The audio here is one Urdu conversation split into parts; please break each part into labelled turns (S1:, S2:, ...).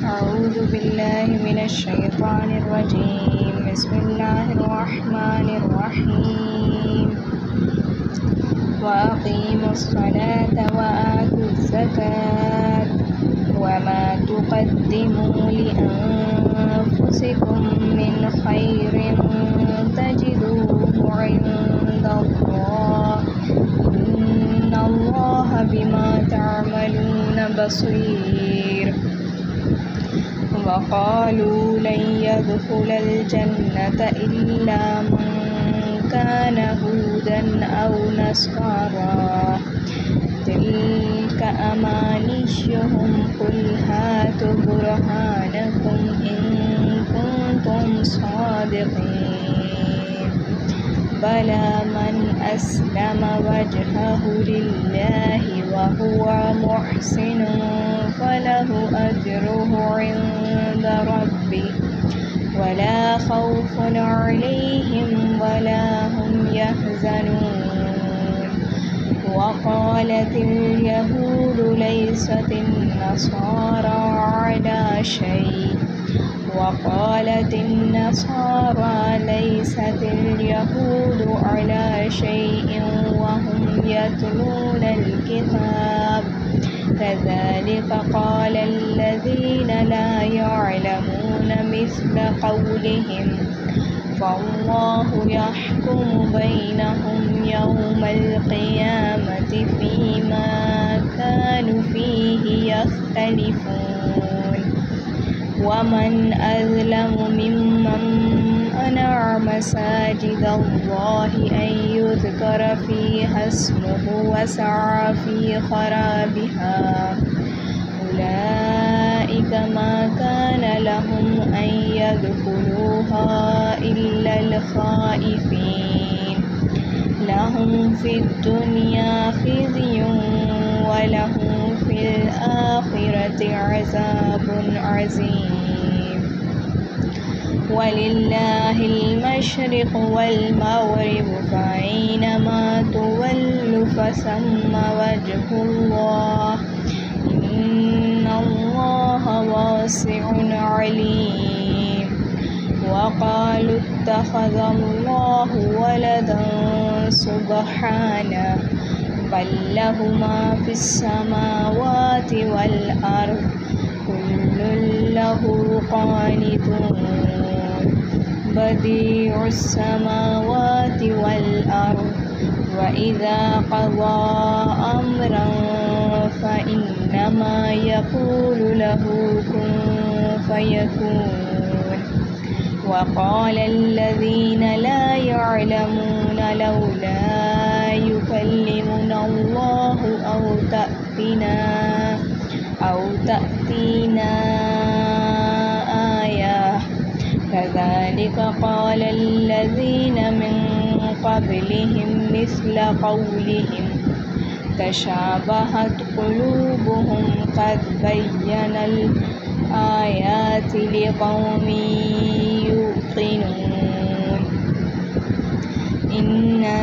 S1: أعوذ بالله من الشيطان الرجيم بسم الله الرحمن الرحيم وأقيموا الصلاة وآتوا الزكاة وما تقدموا لأنفسكم من خير تجدوه عند الله إن الله بما تعملون بصير وقالوا لن يدخل الجنة إلا من كان هودا أو نصارى تلك أمانيهم قل هاتوا برهانكم إن كنتم صادقين بلى من أسلم وجهه لله وهو محسن فله أجره عند ربه ولا خوف عليهم ولا هم يحزنون وقالت اليهود ليست النصارى على شيء وقالت النصارى ليست اليهود على شيء وهم يتلون الكتاب كذلك قال الذين لا يعلمون مثل قولهم فالله يحكم بينهم يوم القيامة فيما كانوا فيه يختلفون ومن أظلم ممن منع مساجد الله أن يذكر فيها اسمه وسعى في خرابها أولئك ما كان لهم أن يدخلوها إلا الخائفين لهم في الدنيا خزي ولهم في الآخرة عذاب عظيم ولله المشرق والمغرب فأينما تولوا فثم وجه الله إن الله واسع عليم وقالوا اتخذ الله ولدا سبحانه بل له ما في السماوات والأرض كل له قانتون بديع السماوات والأرض وإذا قضى أمرا فإنما يقول له كن فيكون وقال الذين لا يعلمون لولا يكلمنا الله أو تأتينا آية كذلك قال الذين من قبلهم مثل قولهم تشابهت قلوبهم قد بينا الآيات لقوم يوقنون إنا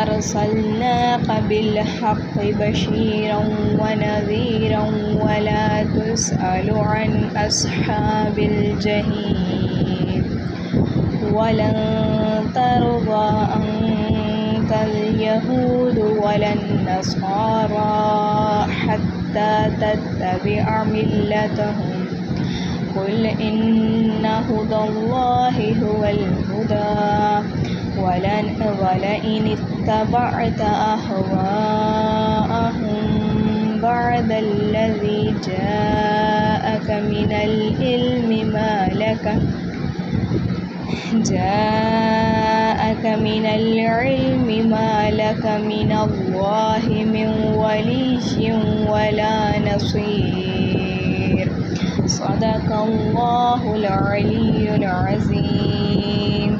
S1: أرسلناك بالحق بشيرا ونذيرا ولا تسأل عن أصحاب الجحيم ولن ترضى عنك اليهود ولا النصارى حتى تتبع ملتهم قل إن هدى الله هو الهدى ولئن اتبعت أهواءهم بعد الذي جاءك من العلم ما لك من الله من ولي ولا نصير صدق الله العلي العظيم.